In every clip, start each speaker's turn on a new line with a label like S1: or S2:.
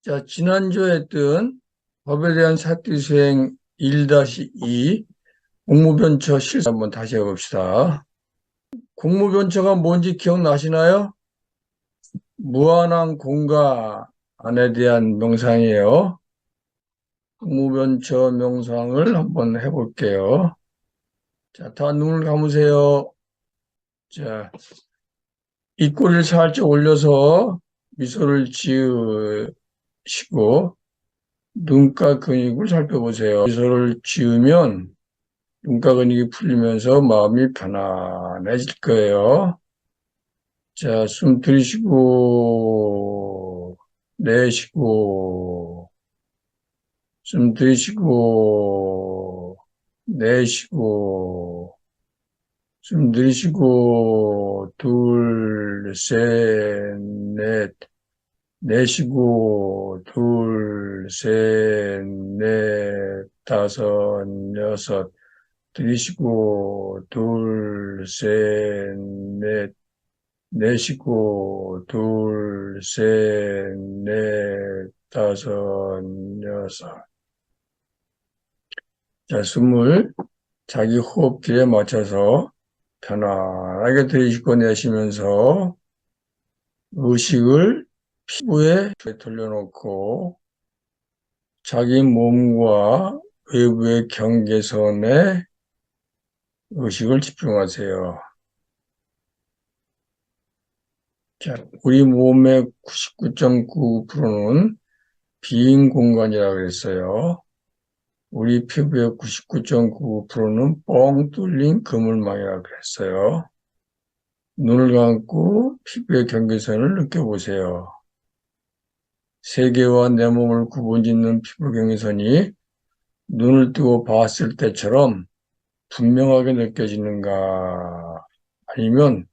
S1: 자, 지난주에 했던 법에 대한 사투리 수행 1-2 공무변처 실습 한번 다시 해봅시다. 공무변처가 뭔지 기억나시나요? 무한한 공간에 대한 명상이에요. 공무변처 명상을 한번 해볼게요. 자, 다 눈을 감으세요. 자, 입꼬리를 살짝 올려서 미소를 지으시고 눈가 근육을 살펴보세요. 미소를 지으면 눈가 근육이 풀리면서 마음이 편안해질 거예요. 자, 숨 들이쉬고, 내쉬고, 숨 들이쉬고, 내쉬고, 숨 들이쉬고, 둘, 셋, 넷, 내쉬고, 둘, 셋, 넷, 다섯, 여섯, 들이쉬고, 둘, 셋, 넷, 내쉬고, 둘, 셋, 넷, 다섯, 여섯. 자, 숨을 자기 호흡길에 맞춰서 편안하게 들이쉬고 내쉬면서 의식을 피부에 돌려놓고 자기 몸과 외부의 경계선에 의식을 집중하세요. 자, 우리 몸의 99.9%는 빈 공간이라고 그랬어요. 우리 피부의 99.9%는 뻥 뚫린 그물망이라고 그랬어요. 눈을 감고 피부의 경계선을 느껴보세요. 세계와 내 몸을 구분짓는 피부 경계선이 눈을 뜨고 봤을 때처럼 분명하게 느껴지는가, 아니면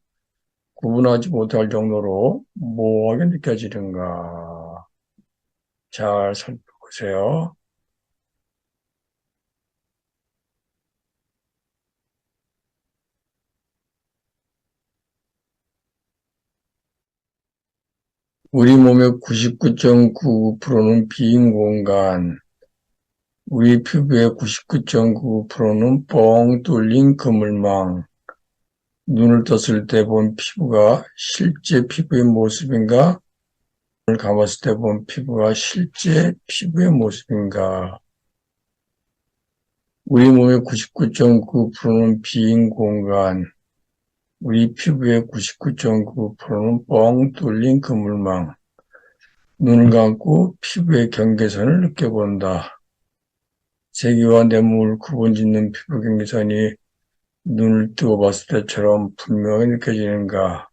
S1: 구분하지 못할 정도로 모호하게 느껴지는가, 잘 살펴보세요. 우리 몸의 99.99%는 빈 공간, 우리 피부의 99.99%는 뻥 뚫린 그물망. 눈을 떴을 때 본 피부가 실제 피부의 모습인가? 눈을 감았을 때 본 피부가 실제 피부의 모습인가? 우리 몸의 99.9%는 빈 공간, 우리 피부의 99.9%는 뻥 뚫린 그물망. 눈을 감고 피부의 경계선을 느껴본다. 세계와 내 몸을 구분짓는 피부 경계선이 눈을 뜨고 봤을 때처럼 분명하게 느껴지는가?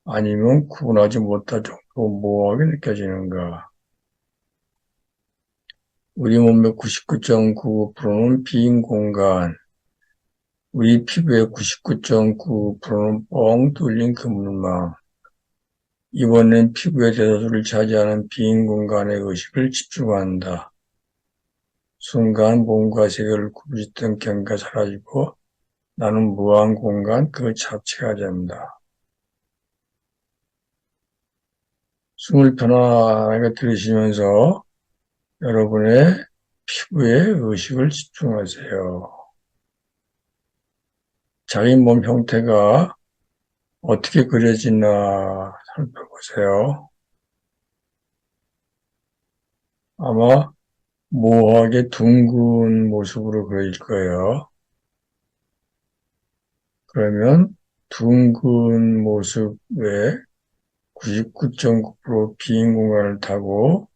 S1: 아니면 구분하지 못할 정도로 모호하게 느껴지는가? 우리 몸의 99.9%는 빈 공간, 우리 피부의 99.9%는 뻥 뚫린 그물망. 이번엔 피부의 대다수를 차지하는 빈 공간에 의식을 집중한다. 순간 몸과 세계를 구분짓던 경계가 사라지고 나는 무한 공간 그 자체가 된다. 숨을 편안하게 들이쉬면서 여러분의 피부에 의식을 집중하세요. 자기 몸 형태가 어떻게 그려지나 살펴보세요. 아마 모호하게 둥근 모습으로 그려질 거예요. 그러면 둥근 모습에 99.9%빈 공간을 타고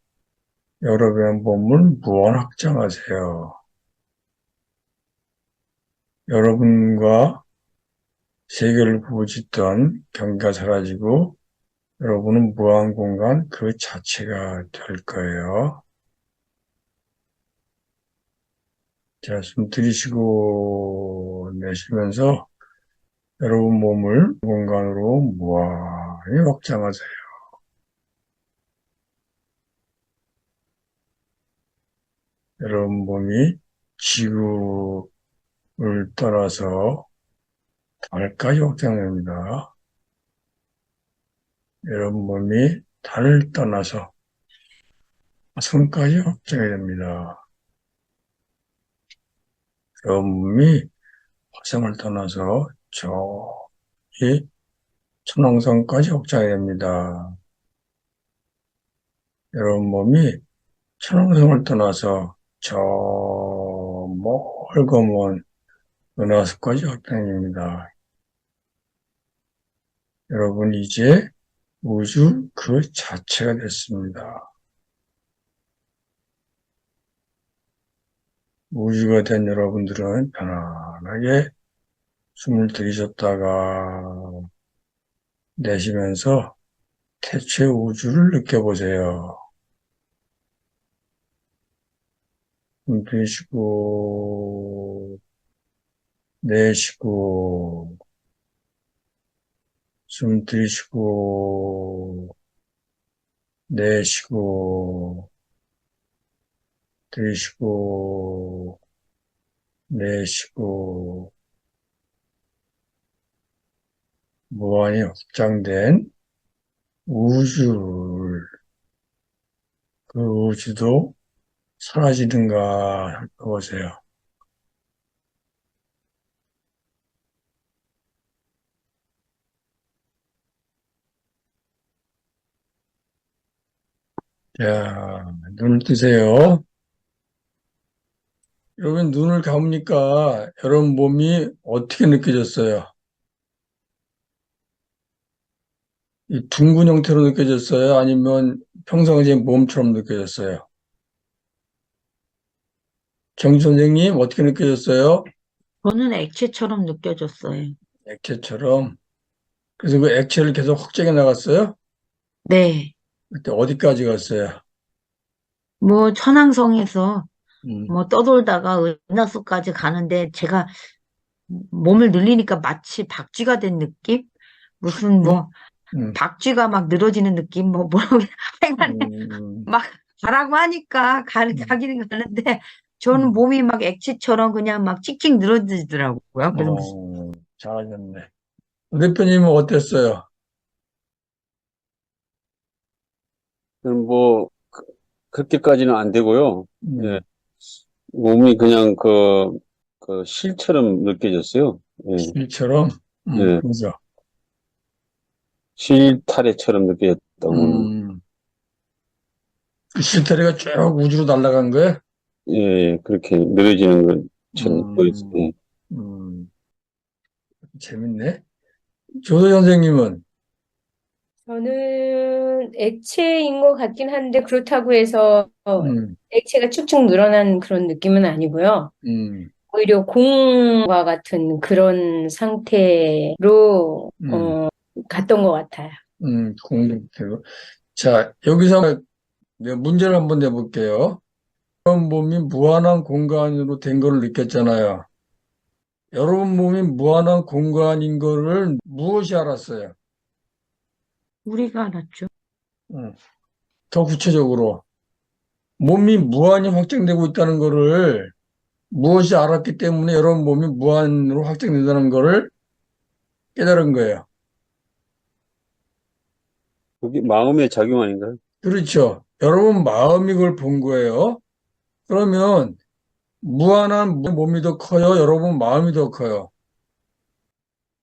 S1: 여러분의 몸을 무한 확장하세요. 여러분과 세계를 부부짓던 경계가 사라지고 여러분은 무한 공간 그 자체가 될 거예요. 자, 숨 들이쉬고 내쉬면서 여러분 몸을 공간으로 무한히 확장하세요. 여러분 몸이 지구를 떠나서 달까지 확장됩니다. 여러분 몸이 달을 떠나서 손까지 확장이 됩니다. 여러분 몸이 화성을 떠나서 저기 천왕성까지 확장이 됩니다. 여러분 몸이 천왕성을 떠나서 저 멀고 먼 은하수까지 확장이 됩니다. 여러분 이제 우주 그 자체가 됐습니다. 우주가 된 여러분들은 편안하게 숨을 들이셨다가 내쉬면서 태초의 우주를 느껴보세요. 숨 들이쉬고 내쉬고 숨 들이쉬고 내쉬고 들이쉬고 내쉬고 무한히 확장된 우주를 그 우주도 사라지는가 살펴보세요. 자, 눈을 뜨세요. 여러분 눈을 감으니까 여러분 몸이 어떻게 느껴졌어요? 이 둥근 형태로 느껴졌어요? 아니면 평상시의 몸처럼 느껴졌어요? 정 선생님 어떻게 느껴졌어요?
S2: 저는 액체처럼 느껴졌어요.
S1: 액체처럼. 그래서 그 액체를 계속 확장해 나갔어요?
S2: 네.
S1: 그때 어디까지 갔어요?
S2: 뭐, 천왕성에서
S1: 음,
S2: 뭐 떠돌다가 은하수까지 가는데 제가 몸을 늘리니까 마치 박쥐가 된 느낌? 무슨 뭐,
S1: 음,
S2: 박쥐가 막 늘어지는 느낌? 뭐, 뭐라고, 하여간에
S1: 음,
S2: 막 가라고 하니까
S1: 음,
S2: 가기는 가는데 저는
S1: 음.
S2: 몸이 막 액체처럼 그냥 막 찍찍 늘어지더라고요. 그래서 무슨,
S1: 잘하셨네. 대표님은 어땠어요?
S3: 뭐, 그렇게까지는 안 되고요. 예,
S1: 음,
S3: 몸이 그냥 그 실처럼 느껴졌어요. 예,
S1: 실처럼?
S3: 예,
S1: 그죠.
S3: 실타래처럼 느껴졌다고 보는.
S1: 음, 그 실타래가 쭉 우주로 날아간 거예요?
S3: 예, 그렇게 느려지는 것처럼 보였어요.
S1: 음,
S3: 예.
S1: 음, 재밌네. 조도 선생님은,
S4: 저는 액체인 것 같긴 한데 그렇다고 해서
S1: 음,
S4: 액체가 축축 늘어난 그런 느낌은 아니고요.
S1: 음,
S4: 오히려 공과 같은 그런 상태로
S1: 음,
S4: 갔던 것 같아요.
S1: 공동태로. 자, 여기서 내가 문제를 한번 내볼게요. 여러분 몸이 무한한 공간으로 된 거를 느꼈잖아요. 여러분 몸이 무한한 공간인 거를 무엇이 알았어요?
S2: 우리가 알았죠.
S1: 음, 더 구체적으로, 몸이 무한히 확장되고 있다는 거를 무엇이 알았기 때문에 여러분 몸이 무한으로 확장된다는 거를 깨달은 거예요.
S3: 그게 마음의 작용 아닌가요?
S1: 그렇죠. 여러분 마음이 그걸 본 거예요. 그러면 무한한 몸이 더 커요? 여러분 마음이 더 커요?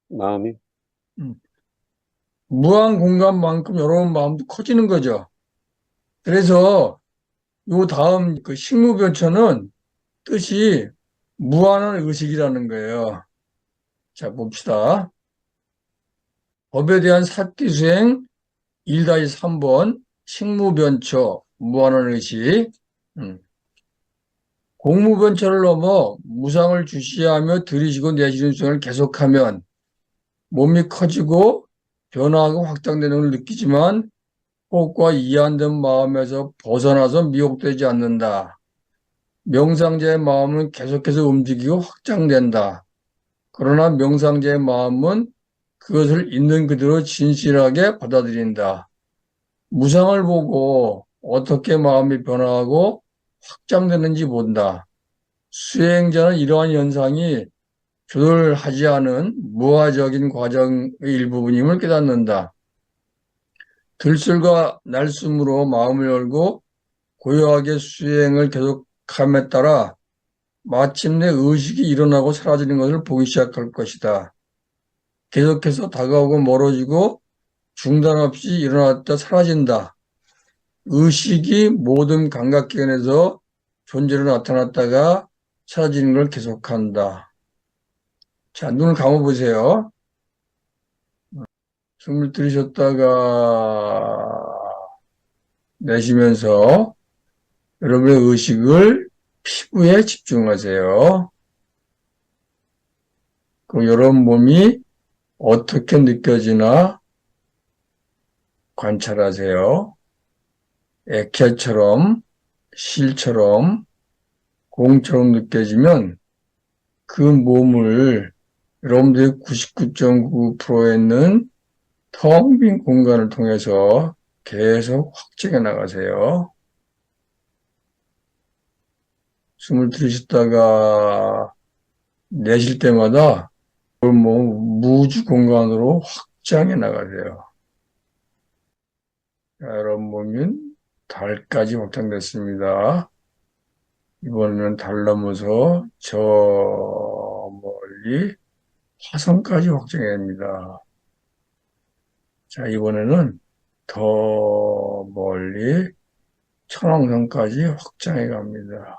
S3: 마음이.
S1: 음, 무한 공간만큼 여러분 마음도 커지는 거죠. 그래서 요 다음 그 식무변천은 뜻이 무한한 의식이라는 거예요. 자, 봅시다. 법에 대한 사티수행 1-3번 식무변처 무한한 의식. 음. 공무변처를 넘어 무상을 주시하며 들이쉬고 내쉬는 수행을 계속하면 몸이 커지고 변화하고 확장되는 걸 느끼지만 호흡과 이해한된 마음에서 벗어나서 미혹되지 않는다. 명상자의 마음은 계속해서 움직이고 확장된다. 그러나 명상자의 마음은 그것을 있는 그대로 진실하게 받아들인다. 무상을 보고 어떻게 마음이 변화하고 확장되는지 본다. 수행자는 이러한 현상이 조절하지 않은 무화적인 과정의 일부분임을 깨닫는다. 들술과 날숨으로 마음을 열고 고요하게 수행을 계속함에 따라 마침내 의식이 일어나고 사라지는 것을 보기 시작할 것이다. 계속해서 다가오고 멀어지고 중단 없이 일어났다 사라진다. 의식이 모든 감각기관에서 존재로 나타났다가 사라지는 걸 계속한다. 자, 눈을 감아보세요. 숨을 들이셨다가 내쉬면서 여러분의 의식을 피부에 집중하세요. 그럼 여러분 몸이 어떻게 느껴지나 관찰하세요. 액체처럼, 실처럼, 공처럼 느껴지면 그 몸을 여러분들의 99.9%에 있는 텅 빈 공간을 통해서 계속 확증해 나가세요. 숨을 들이쉬다가 내쉴 때마다 그 몸 무주 공간으로 확장해 나가세요. 자, 여러분 몸은 달까지 확장됐습니다. 이번에는 달 넘어서 저 멀리 화성까지 확장해야 합니다. 자, 이번에는 더 멀리 천왕성까지 확장해 갑니다.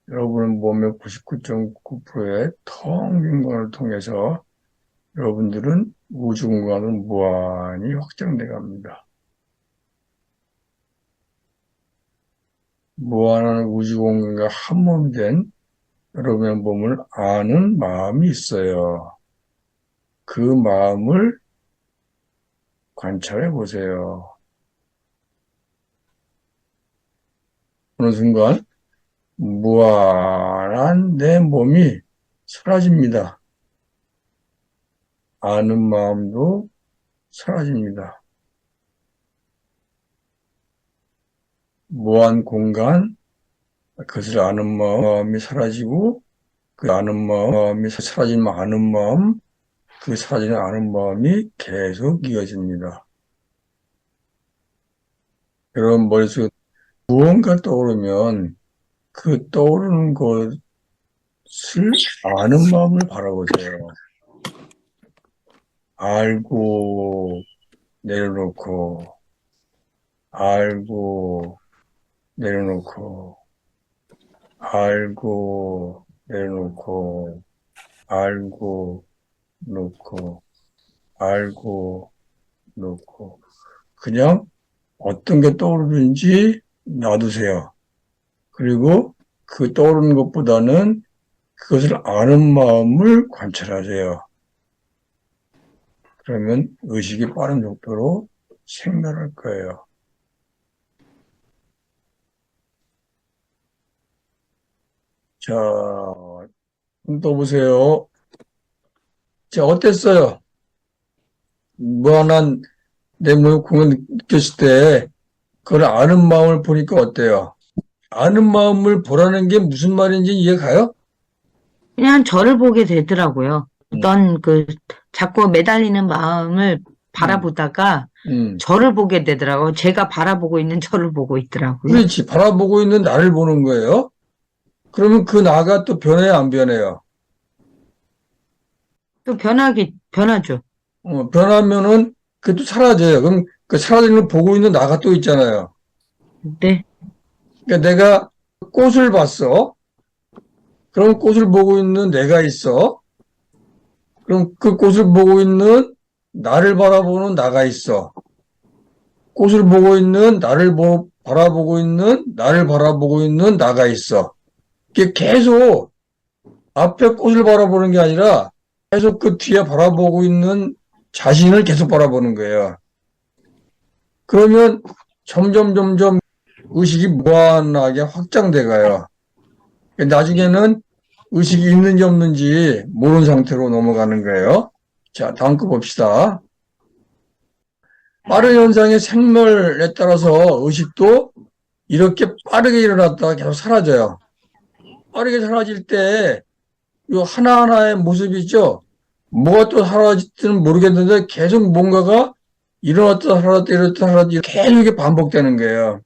S1: 여러분은 몸의 99.9%의 텅 빈 공간을 통해서 여러분들은 우주 공간을 무한히 확장돼 갑니다. 무한한 우주 공간과 한 몸이 된 여러분의 몸을 아는 마음이 있어요. 그 마음을 관찰해 보세요. 어느 순간 무한한 내 몸이 사라집니다. 아는 마음도 사라집니다. 무한 공간, 그것을 아는 마음이 사라지고, 그 아는 마음이 사라지면 아는 마음, 그 사라지는 아는 마음이 계속 이어집니다. 여러분 머릿속에 무언가 떠오르면 그 떠오르는 것을 아는 마음을 바라보세요. 알고 내려놓고, 알고 내려놓고, 알고 내려놓고, 알고 놓고, 알고 놓고, 그냥 어떤 게 떠오르는지 놔두세요. 그리고 그 떠오르는 것보다는 그것을 아는 마음을 관찰하세요. 그러면 의식이 빠른 속도로 생겨날 거예요. 자, 또 보세요. 자, 어땠어요? 무한한 내 몸의 공을 느꼈을 때 그걸 아는 마음을 보니까 어때요? 아는 마음을 보라는 게 무슨 말인지 이해가요?
S2: 그냥 저를 보게 되더라고요. 어떤 자꾸 매달리는 마음을 바라보다가 저를 보게 되더라고요. 제가 바라보고 있는 저를 보고 있더라고요.
S1: 그렇지. 바라보고 있는 나를 보는 거예요. 그러면 그 나가 또 변해요, 안 변해요?
S2: 또 변하죠.
S1: 변하면은 그것도 사라져요. 그럼 그 사라지는 걸 보고 있는 나가 또 있잖아요.
S2: 네.
S1: 그러니까 내가 꽃을 봤어. 그럼 꽃을 보고 있는 내가 있어. 그럼 그 꽃을 보고 있는 나를 바라보는 나가 있어. 꽃을 보고 있는 바라보고 있는 나를 바라보고 있는 나가 있어. 이게 계속 앞에 꽃을 바라보는 게 아니라 계속 그 뒤에 바라보고 있는 자신을 계속 바라보는 거예요. 그러면 점점 의식이 무한하게 확장돼 가요. 나중에는 의식이 있는지 없는지 모르는 상태로 넘어가는 거예요. 자, 다음 거 봅시다. 빠른 현상의 생멸에 따라서 의식도 이렇게 빠르게 일어났다가 계속 사라져요. 빠르게 사라질 때 이 하나하나의 모습이 있죠. 뭐가 또 사라질지는 모르겠는데 계속 뭔가가 일어났다 살았다 일어났다 살았다 계속 이게 반복되는 거예요.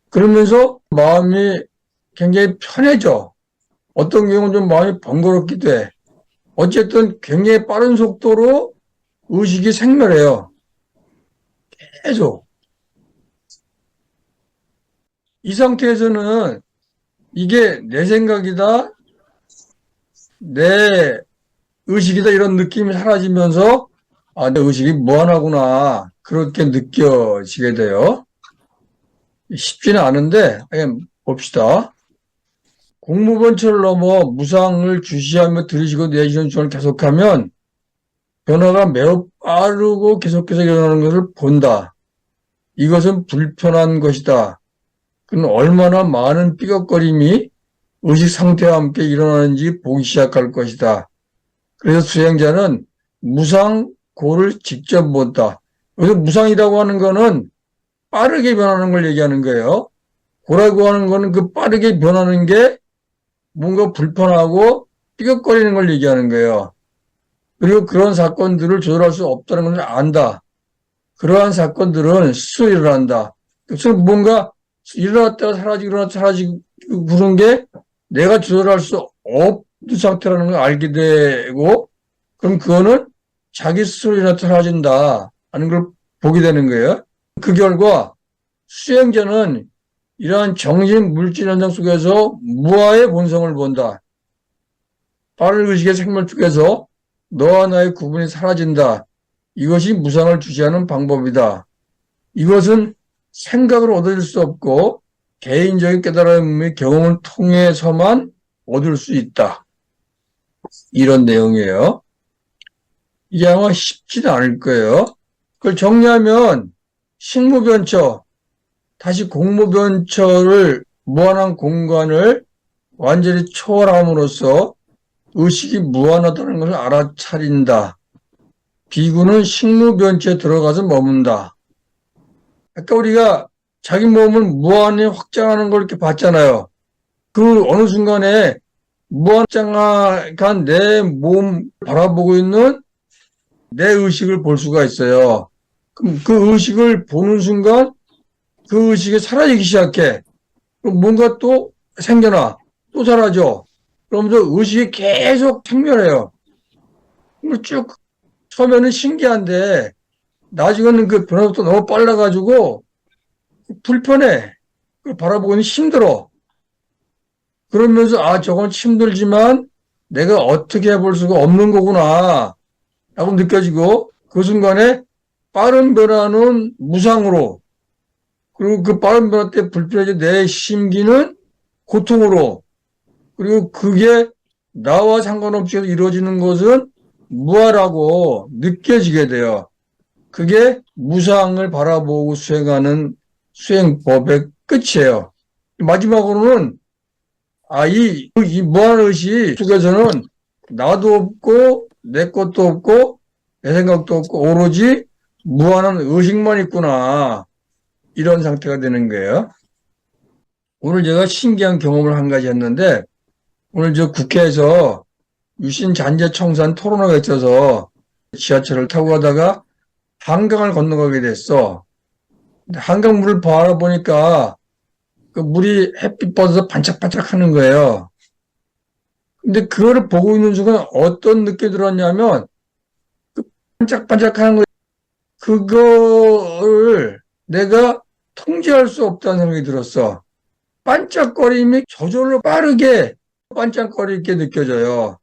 S1: 그러면서 마음이 굉장히 편해져. 어떤 경우는 좀 마음이 번거롭기도 해. 어쨌든 굉장히 빠른 속도로 의식이 생멸해요. 계속. 이 상태에서는 이게 내 생각이다, 내 의식이다 이런 느낌이 사라지면서 아, 내 의식이 무한하구나 그렇게 느껴지게 돼요. 쉽지는 않은데 그냥 봅시다. 공무원처를 넘어 무상을 주시하며 들으시고 내쉬는 중을 계속하면 변화가 매우 빠르고 계속해서 일어나는 것을 본다. 이것은 불편한 것이다. 그는 얼마나 많은 삐걱거림이 의식 상태와 함께 일어나는지 보기 시작할 것이다. 그래서 수행자는 무상고를 직접 본다. 여기서 무상이라고 하는 거는 빠르게 변하는 걸 얘기하는 거예요. 고라고 하는 거는 그 빠르게 변하는 게 뭔가 불편하고 삐걱거리는 걸 얘기하는 거예요. 그리고 그런 사건들을 조절할 수 없다는 것을 안다. 그러한 사건들은 스스로 일어난다. 그래서 뭔가 일어났다가 사라지고 일어났다가 사라지고 그런 게 내가 조절할 수 없는 상태라는 걸 알게 되고 그럼 그거는 자기 스스로 일어났다가 사라진다 하는 걸 보게 되는 거예요. 그 결과 수행자는 이러한 정신 물질 현상 속에서 무아의 본성을 본다. 빠른 의식의 생멸 쪽에서 너와 나의 구분이 사라진다. 이것이 무상을 주시하는 방법이다. 이것은 생각으로 얻어질 수 없고 개인적인 깨달음의 경험을 통해서만 얻을 수 있다. 이런 내용이에요. 이게 아마 쉽지는 않을 거예요. 그걸 정리하면 식무변처, 다시 공무변처를 무한한 공간을 완전히 초월함으로써 의식이 무한하다는 것을 알아차린다. 비구는 식무변처에 들어가서 머문다. 아까 우리가 자기 몸을 무한히 확장하는 걸 이렇게 봤잖아요. 그 어느 순간에 무한장한 내 몸 바라보고 있는 내 의식을 볼 수가 있어요. 그럼 그 의식을 보는 순간 그 의식이 사라지기 시작해. 그럼 뭔가 또 생겨나. 또 사라져. 그러면서 의식이 계속 생멸해요. 쭉 처음에는 신기한데 나중에는 그 변화도 너무 빨라가지고 불편해. 그걸 바라보고는 힘들어. 그러면서 아 저건 힘들지만 내가 어떻게 해볼 수가 없는 거구나 라고 느껴지고 그 순간에 빠른 변화는 무상으로 그리고 그 빠른 변화 때 불편해진 내 심기는 고통으로 그리고 그게 나와 상관없이 이루어지는 것은 무아라고 느껴지게 돼요. 그게 무상을 바라보고 수행하는 수행법의 끝이에요. 마지막으로는 이 무한의식 속에서는 나도 없고 내 것도 없고 내 생각도 없고 오로지 무한한 의식만 있구나. 이런 상태가 되는 거예요. 오늘 제가 신기한 경험을 한 가지 했는데 오늘 저 국회에서 유신 잔재 청산 토론회가 있어서 지하철을 타고 가다가 한강을 건너가게 됐어. 한강물을 바라보니까 그 물이 햇빛 받아서 반짝반짝 하는 거예요. 근데 그거를 보고 있는 순간 어떤 느낌이 들었냐면 그 반짝반짝 하는 거 그거를 내가 통제할 수 없다는 생각이 들었어. 반짝거림이 저절로 빠르게 반짝거리게 느껴져요.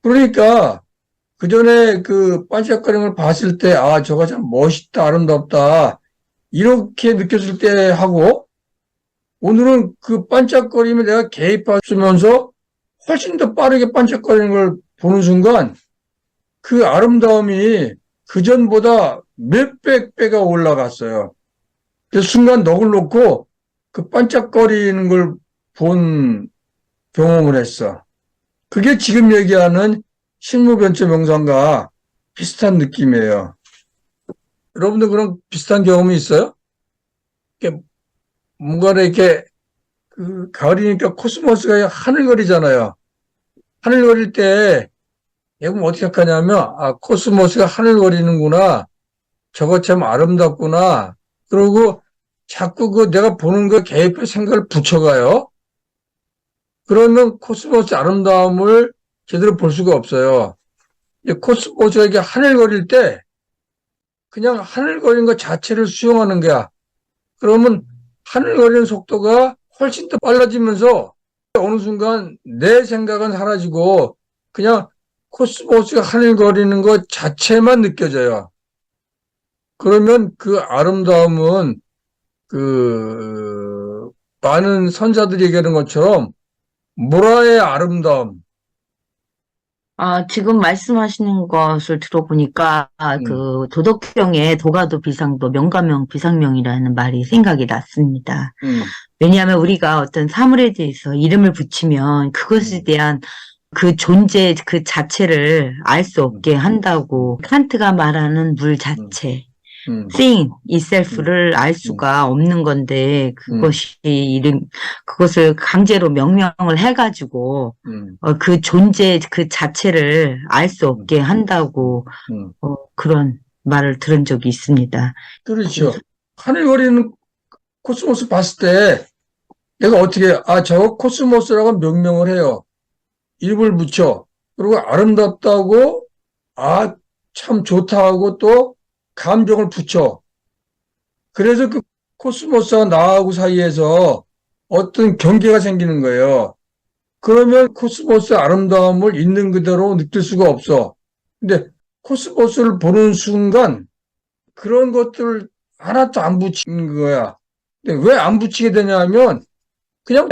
S1: 그러니까 그 전에 그 반짝거리는 걸 봤을 때, 아, 저거 참 멋있다, 아름답다. 이렇게 느꼈을 때 하고, 오늘은 그 반짝거림에 내가 개입하면서 훨씬 더 빠르게 반짝거리는 걸 보는 순간, 그 아름다움이 그전보다 몇백 배가 올라갔어요. 그래서 순간 넋을 놓고 그 반짝거리는 걸 본 경험을 했어. 그게 지금 얘기하는 식무변처 명상과 비슷한 느낌이에요. 여러분들 그런 비슷한 경험이 있어요? 이렇게 뭔가를 이렇게 그 가을이니까 코스모스가 하늘거리잖아요. 하늘거릴 때 여러분 어떻게 생각하냐면 아 코스모스가 하늘거리는구나. 저거 참 아름답구나. 그러고 자꾸 그 내가 보는 거 개입해 생각을 붙여가요. 그러면 코스모스 아름다움을 제대로 볼 수가 없어요. 코스모스가 이게 하늘거릴 때 그냥 하늘거리는 것 자체를 수용하는 거야. 그러면 하늘거리는 속도가 훨씬 더 빨라지면서 어느 순간 내 생각은 사라지고 그냥 코스모스가 하늘거리는 것 자체만 느껴져요. 그러면 그 아름다움은 그 많은 선자들이 얘기하는 것처럼 모라의 아름다움.
S2: 지금 말씀하시는 것을 들어보니까
S1: 음,
S2: 그 도덕경의 도가도 비상도 명가명 비상명이라는 말이 생각이 났습니다.
S1: 음,
S2: 왜냐하면 우리가 어떤 사물에 대해서 이름을 붙이면 그것에
S1: 음,
S2: 대한 그 존재 그 자체를 알 수
S1: 음,
S2: 없게 한다고 칸트가 말하는 물
S1: 음,
S2: 자체,
S1: 음,
S2: thing
S1: 음,
S2: itself를 알
S1: 음,
S2: 수가 없는 건데
S1: 음,
S2: 그것을 강제로 명명을 해가지고
S1: 음,
S2: 그 존재 그 자체를 알 수
S1: 음,
S2: 없게
S1: 음,
S2: 한다고
S1: 음.
S2: 그런 말을 들은 적이 있습니다. 그래서
S1: 그렇죠. 하늘거리는 코스모스 봤을 때 내가 어떻게, 저거 코스모스라고 명명을 해요. 이름을 붙여. 그리고 아름답다고, 참 좋다고 또 감정을 붙여. 그래서 그 코스모스와 나하고 사이에서 어떤 경계가 생기는 거예요. 그러면 코스모스의 아름다움을 있는 그대로 느낄 수가 없어. 근데 코스모스를 보는 순간 그런 것들을 하나도 안 붙이는 거야. 근데 왜 안 붙이게 되냐면 그냥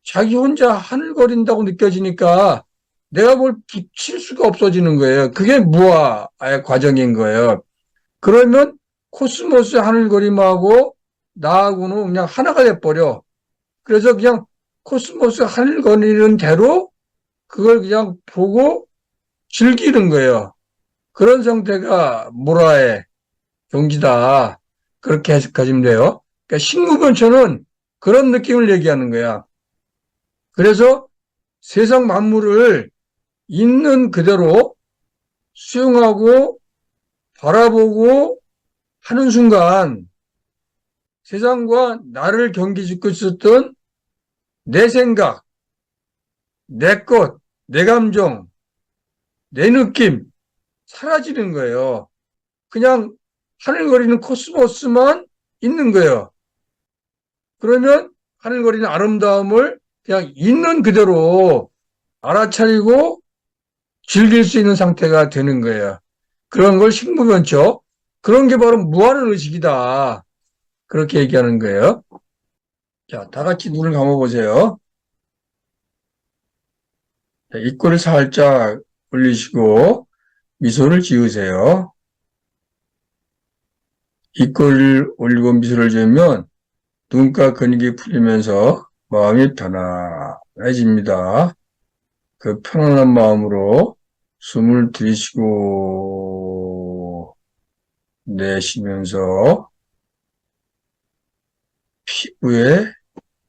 S1: 자기 혼자 하늘거린다고 느껴지니까 내가 뭘 붙일 수가 없어지는 거예요. 그게 무아의 과정인 거예요. 그러면 코스모스 하늘거림하고 나하고는 그냥 하나가 돼버려. 그래서 그냥 코스모스 하늘거리는 대로 그걸 그냥 보고 즐기는 거예요. 그런 상태가 모라의 경지다. 그렇게 해석하시면 돼요. 그러니까 식무변초는 그런 느낌을 얘기하는 거야. 그래서 세상 만물을 있는 그대로 수용하고 바라보고 하는 순간 세상과 나를 경계짓고 있었던 내 생각, 내 것, 내 감정, 내 느낌 사라지는 거예요. 그냥 하늘거리는 코스모스만 있는 거예요. 그러면 하늘거리는 아름다움을 그냥 있는 그대로 알아차리고 즐길 수 있는 상태가 되는 거예요. 그런 걸 식무변초. 그런 게 바로 무한한 의식이다. 그렇게 얘기하는 거예요. 자, 다 같이 눈을 감아보세요. 자, 입꼬리를 살짝 올리시고 미소를 지으세요. 입꼬리를 올리고 미소를 지으면 눈가 근육이 풀리면서 마음이 편안해집니다. 그 편안한 마음으로 숨을 들이쉬고 내쉬면서 피부에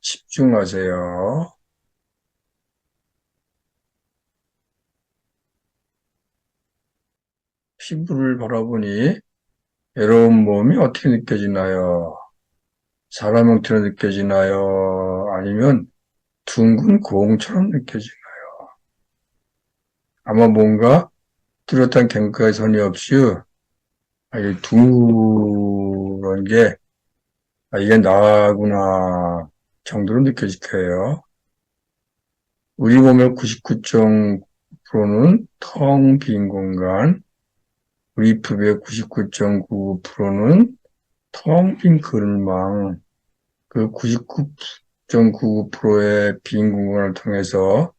S1: 집중하세요. 피부를 바라보니 외로운 몸이 어떻게 느껴지나요? 사람 형태로 느껴지나요? 아니면 둥근 공처럼 느껴지나요? 아마 뭔가 뚜렷한 경계선이 없이 이 둥그런 게 이게 나구나 정도로 느껴질 거예요. 우리 몸의 99.9%는 텅 빈 공간, 우리 피부의 99.99%는 텅 빈 그늘망, 그 99.99%의 빈 공간을 통해서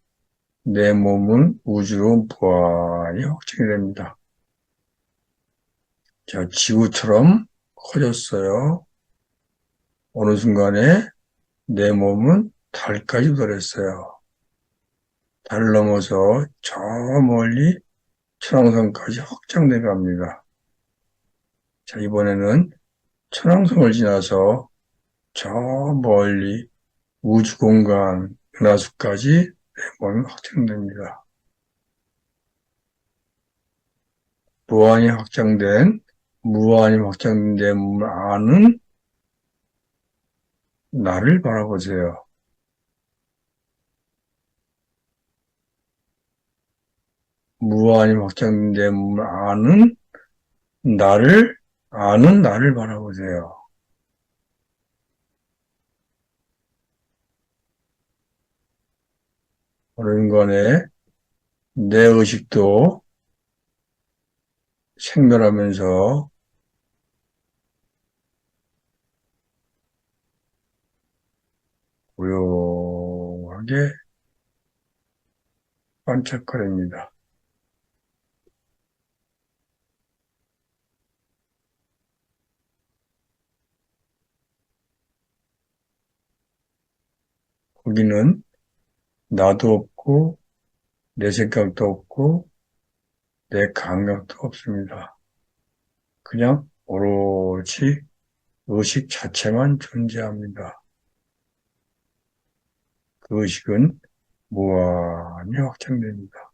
S1: 내 몸은 우주로 무한히 확장이 됩니다. 자, 지구처럼 커졌어요. 어느 순간에 내 몸은 달까지 도달했어요. 달 넘어서 저 멀리 천왕성까지 확장돼 갑니다. 자, 이번에는 천왕성을 지나서 저 멀리 우주 공간 은하수까지 내 몸이 확장됩니다. 무한히 확장된 무한히 확장된 내 몸을 아는 나를 바라보세요. 무한히 확장된 내 몸을 아는 나를 바라보세요. 어느 순간에 내 의식도 생멸하면서 고요하게 반짝거립니다. 거기는 나도 없고 내 생각도 없고 내 감각도 없습니다. 그냥 오롯이 의식 자체만 존재합니다. 그 의식은 무한히 확장됩니다.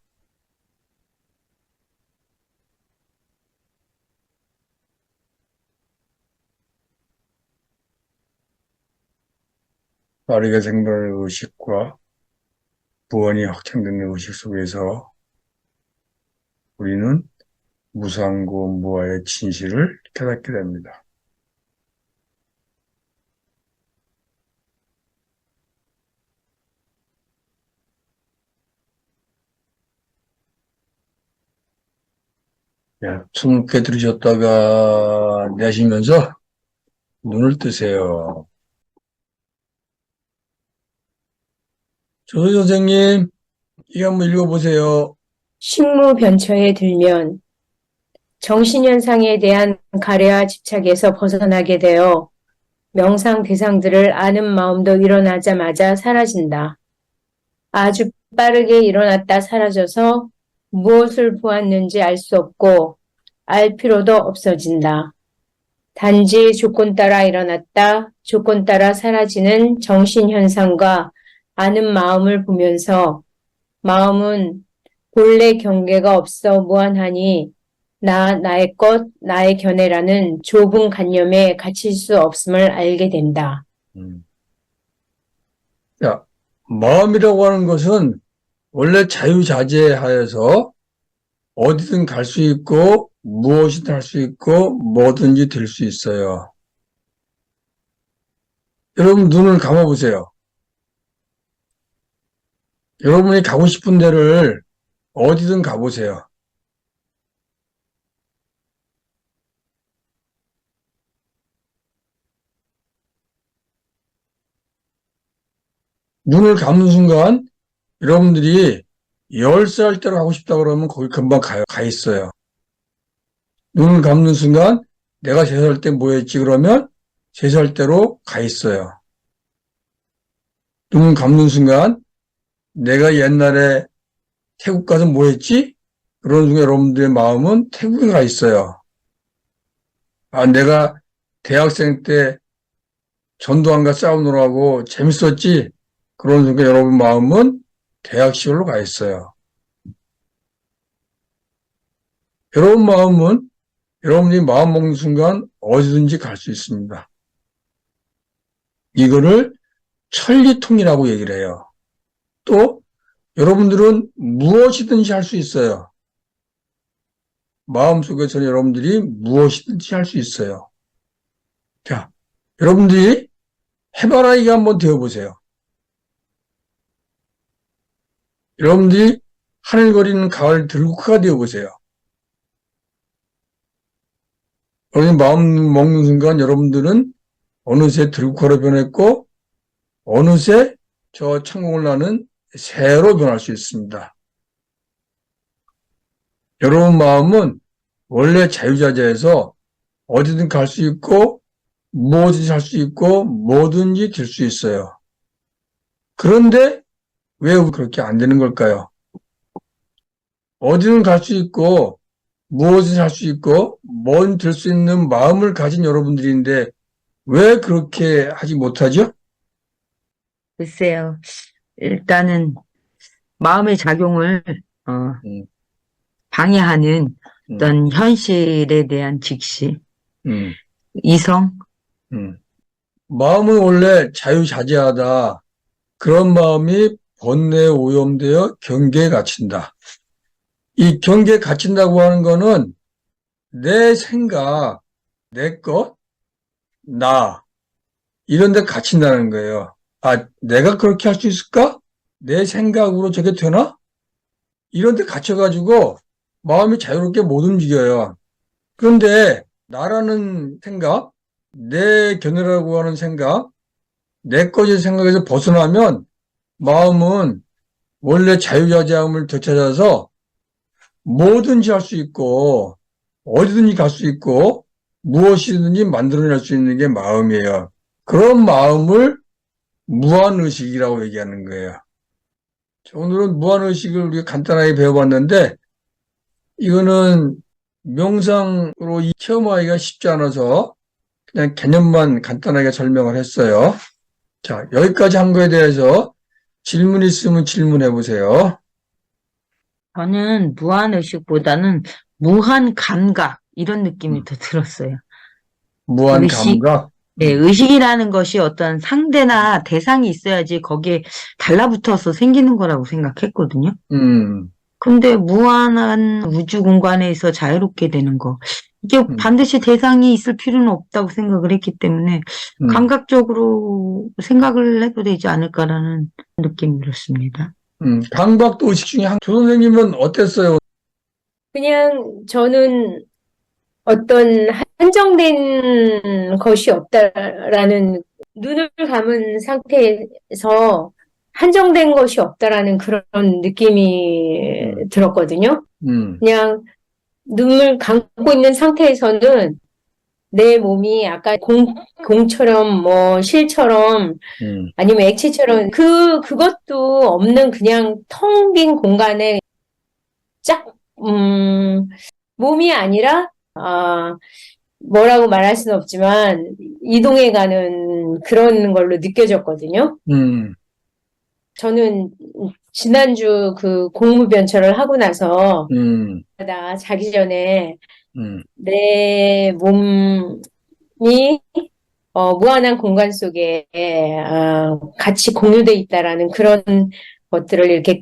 S1: 빠르게 생발하는 의식과 무한히 확장되는 의식 속에서 우리는 무상고 무아의 진실을 깨닫게 됩니다. 숨을 꽤 들이셨다가 내쉬면서 눈을 뜨세요. 조선 선생님, 이거 한번 읽어보세요.
S4: 식무변처에 들면 정신현상에 대한 가래와 집착에서 벗어나게 되어 명상 대상들을 아는 마음도 일어나자마자 사라진다. 아주 빠르게 일어났다 사라져서 무엇을 보았는지 알 수 없고 알 필요도 없어진다. 단지 조건 따라 일어났다, 조건 따라 사라지는 정신현상과 아는 마음을 보면서 마음은 본래 경계가 없어 무한하니 나의 것, 나의 견해라는 좁은 관념에 갇힐 수 없음을 알게 된다.
S1: 자, 마음이라고 하는 것은 원래 자유자재하여서 어디든 갈 수 있고 무엇이든 할 수 있고 뭐든지 될 수 있어요. 여러분 눈을 감아보세요. 여러분이 가고 싶은 데를 어디든 가보세요. 눈을 감는 순간 여러분들이 10살 때로 가고 싶다 그러면 거기 금방 가 있어요. 눈을 감는 순간 내가 3살 때 뭐 했지 그러면 3살 때로 가 있어요. 눈을 감는 순간 내가 옛날에 태국 가서 뭐 했지? 그런 순간 여러분들의 마음은 태국에 가 있어요. 아, 내가 대학생 때 전두환과 싸우느라고 재밌었지? 그런 순간 여러분 마음은 대학 시절로 가 있어요. 여러분 마음은 여러분이 마음 먹는 순간 어디든지 갈 수 있습니다. 이거를 천리통이라고 얘기를 해요. 또 여러분들은 무엇이든지 할 수 있어요. 마음속에서는 여러분들이 무엇이든지 할 수 있어요. 자, 여러분들이 해바라 기가 한번 되어보세요. 여러분들이 하늘거리는 가을 들국화가 되어보세요. 여러분 마음 먹는 순간 여러분들은 어느새 들국화로 변했고 어느새 저 천공을 나는 새로 변할 수 있습니다. 여러분 마음은 원래 자유자재에서 어디든 갈 수 있고 무엇이든지 할 수 있고 뭐든지 될 수 있어요. 그런데 왜 그렇게 안 되는 걸까요? 어디든 갈 수 있고 무엇이든지 할 수 있고 뭐든 될 수 있는 마음을 가진 여러분들인데 왜 그렇게 하지 못하죠?
S2: 글쎄요. 일단은 마음의 작용을 어, 방해하는 어떤 현실에 대한 직시,
S1: 음,
S2: 이성,
S1: 마음은 원래 자유자재하다. 그런 마음이 번뇌에 오염되어 경계에 갇힌다. 이 경계에 갇힌다고 하는 거는 내 생각, 내 것, 나, 이런 데 갇힌다는 거예요. 아, 내가 그렇게 할 수 있을까? 내 생각으로 저게 되나? 이런 데 갇혀가지고 마음이 자유롭게 못 움직여요. 그런데 나라는 생각, 내 견해라고 하는 생각, 내 것의 생각에서 벗어나면 마음은 원래 자유자재함을 되찾아서 뭐든지 할 수 있고 어디든지 갈 수 있고 무엇이든지 만들어낼 수 있는 게 마음이에요. 그런 마음을 무한의식이라고 얘기하는 거예요. 오늘은 무한의식을 우리가 간단하게 배워봤는데 이거는 명상으로 체험하기가 쉽지 않아서 그냥 개념만 간단하게 설명을 했어요. 자, 여기까지 한 거에 대해서 질문 있으면 질문해 보세요.
S2: 저는 무한의식보다는 무한 감각, 이런 느낌이 더 들었어요.
S1: 무한
S2: 의식,
S1: 감각.
S2: 네, 의식이라는 것이 어떤 상대나 대상이 있어야지 거기에 달라붙어서 생기는 거라고 생각했거든요.
S1: 음,
S2: 근데 무한한 우주 공간에서 자유롭게 되는 거. 이게
S1: 음,
S2: 반드시 대상이 있을 필요는 없다고 생각을 했기 때문에
S1: 음,
S2: 감각적으로 생각을 해도 되지 않을까라는 느낌이 들었습니다.
S1: 감각도 의식 중에 조 선생님은 어땠어요?
S4: 그냥 저는 어떤 한정된 것이 없다라는 눈을 감은 상태에서 한정된 것이 없다라는 그런 느낌이
S1: 음,
S4: 들었거든요.
S1: 음,
S4: 그냥 눈을 감고 있는 상태에서는 내 몸이 아까 공처럼 뭐 실처럼
S1: 음,
S4: 아니면 액체처럼 그것도 없는 그냥 텅 빈 공간에 쫙, 몸이 아니라, 뭐라고 말할 수는 없지만, 이동해가는 그런 걸로 느껴졌거든요.
S1: 음,
S4: 저는 지난주 그 공무변철을 하고 나서,
S1: 음,
S4: 나 자기 전에
S1: 음,
S4: 내 몸이, 무한한 공간 속에, 같이 공유돼 있다라는 그런 것들을 이렇게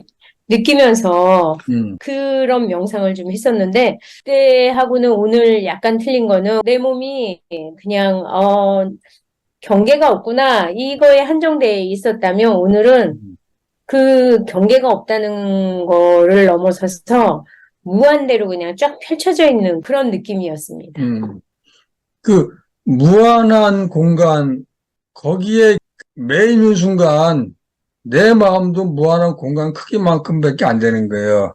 S4: 느끼면서
S1: 음,
S4: 그런 명상을 좀 했었는데, 그때하고는 오늘 약간 틀린 거는 내 몸이 그냥, 경계가 없구나. 이거에 한정돼 있었다면 오늘은 그 경계가 없다는 거를 넘어서서 무한대로 그냥 쫙 펼쳐져 있는 그런 느낌이었습니다.
S1: 그 무한한 공간, 거기에 매 있는 순간 내 마음도 무한한 공간 크기만큼밖에 안 되는 거예요.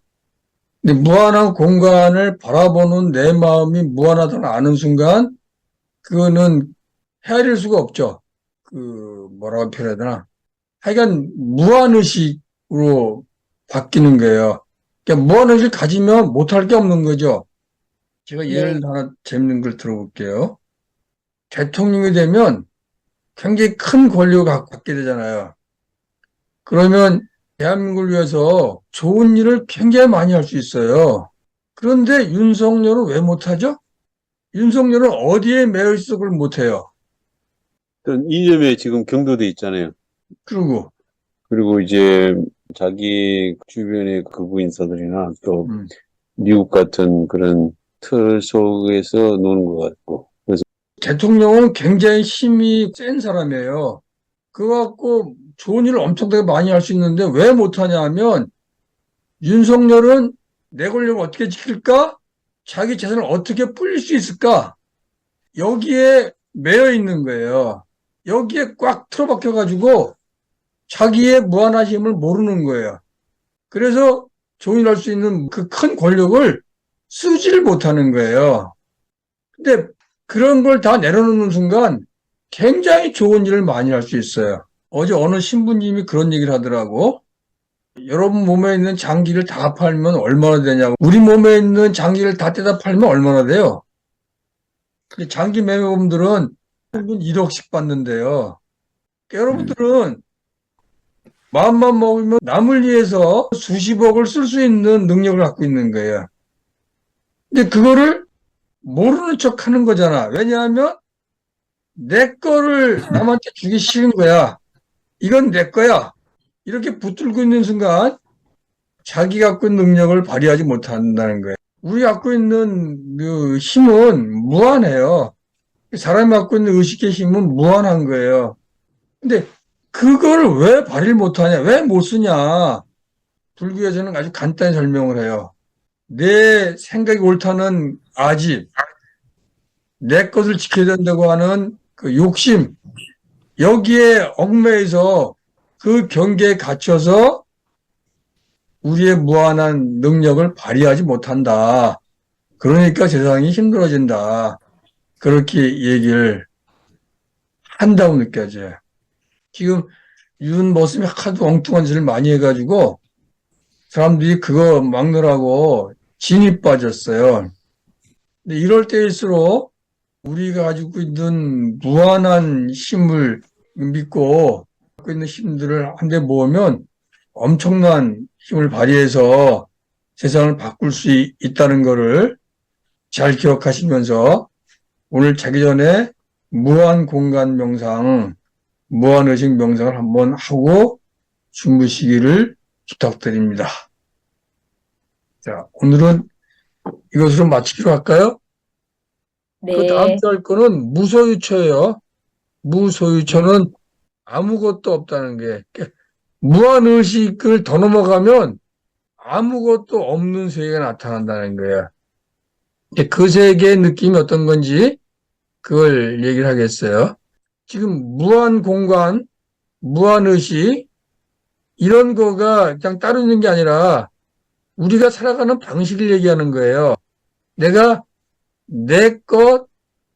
S1: 근데 무한한 공간을 바라보는 내 마음이 무한하다는 아는 순간 그거는 헤아릴 수가 없죠. 뭐라고 표현해야 되나. 하여간 무한의식으로 바뀌는 거예요. 그러니까 무한의식을 가지면 못할 게 없는 거죠. 제가
S4: 네.
S1: 예를 하나 재밌는 걸 들어볼게요. 대통령이 되면 굉장히 큰 권력을 갖게 되잖아요. 그러면 대한민국을 위해서 좋은 일을 굉장히 많이 할 수 있어요. 그런데 윤석열은 왜 못하죠? 윤석열은 어디에 매여 있어 그걸 못해요.
S3: 이념에 지금 경도돼 있잖아요.
S1: 그리고
S3: 그리고 이제 자기 주변의 극우 인사들이나 또
S1: 음,
S3: 미국 같은 그런 틀 속에서 노는 것 같고. 그래서
S1: 대통령은 굉장히 힘이 센 사람이에요. 그거 갖고 좋은 일을 엄청나게 많이 할 수 있는데 왜 못하냐 하면 윤석열은 내 권력을 어떻게 지킬까? 자기 재산을 어떻게 불릴 수 있을까? 여기에 매여 있는 거예요. 여기에 꽉 틀어박혀가지고 자기의 무한한 힘을 모르는 거예요. 그래서 조인할 수 있는 그 큰 권력을 쓰지를 못하는 거예요. 근데 그런 걸 다 내려놓는 순간 굉장히 좋은 일을 많이 할 수 있어요. 어제 어느 신부님이 그런 얘기를 하더라고. 여러분 몸에 있는 장기를 다 팔면 얼마나 되냐고. 우리 몸에 있는 장기를 다 떼다 팔면 얼마나 돼요? 장기 매매범들은 평균 1억씩 받는데요. 여러분들은 마음만 먹으면 남을 위해서 수십억을 쓸 수 있는 능력을 갖고 있는 거예요. 근데 그거를 모르는 척 하는 거잖아. 왜냐하면 내 거를 남한테 주기 싫은 거야. 이건 내 거야. 이렇게 붙들고 있는 순간 자기 갖고 있는 능력을 발휘하지 못한다는 거예요. 우리 갖고 있는 그 힘은 무한해요. 사람이 갖고 있는 의식의 힘은 무한한 거예요. 근데 그걸 왜 발휘를 못하냐? 왜 못 쓰냐? 불교에서는 아주 간단히 설명을 해요. 내 생각이 옳다는 아집, 내 것을 지켜야 된다고 하는 그 욕심, 여기에 얽매여서 그 경계에 갇혀서 우리의 무한한 능력을 발휘하지 못한다. 그러니까 세상이 힘들어진다. 그렇게 얘기를 한다고 느껴져요. 지금 윤 머슴이 하도 엉뚱한 짓을 많이 해가지고 사람들이 그거 막느라고 진이 빠졌어요. 근데 이럴 때일수록 우리가 가지고 있는 무한한 힘을 믿고 갖고 있는 힘들을 한데 모으면 엄청난 힘을 발휘해서 세상을 바꿀 수 있다는 것을 잘 기억하시면서 오늘 자기 전에 무한 공간 명상, 무한 의식 명상을 한번 하고 주무시기를 부탁드립니다. 자, 오늘은 이것으로 마치기로 할까요? 그 다음
S4: 네.
S1: 주 할 거는 무소유처예요. 무소유처는 아무것도 없다는 게 무한의식을 더 넘어가면 아무것도 없는 세계가 나타난다는 거예요. 그 세계의 느낌이 어떤 건지 그걸 얘기를 하겠어요. 지금 무한공간, 무한의식 이런 거가 그냥 따로 있는 게 아니라 우리가 살아가는 방식을 얘기하는 거예요. 내가 내 것,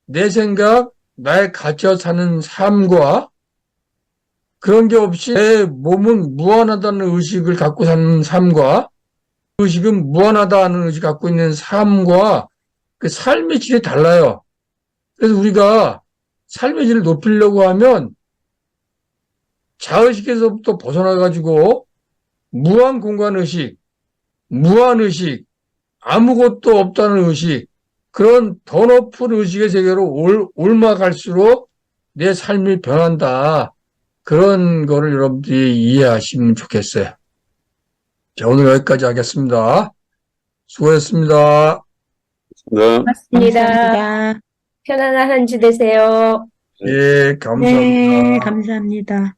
S1: 내 생각, 나의 갇혀 사는 삶과 그런 게 없이 내 몸은 무한하다는 의식을 갖고 사는 삶과 의식은 무한하다는 의식을 갖고 있는 삶과 그 삶의 질이 달라요. 그래서 우리가 삶의 질을 높이려고 하면 자의식에서부터 벗어나가지고 무한 공간 의식, 무한 의식, 아무것도 없다는 의식, 그런 더 높은 의식의 세계로 올라갈수록 내 삶이 변한다. 그런 거를 여러분들이 이해하시면 좋겠어요. 자, 오늘 여기까지 하겠습니다. 수고했습니다.
S3: 네.
S4: 고맙습니다.
S2: 감사합니다.
S4: 편안한 한 주 되세요.
S1: 예, 감사합니다.
S2: 네, 감사합니다.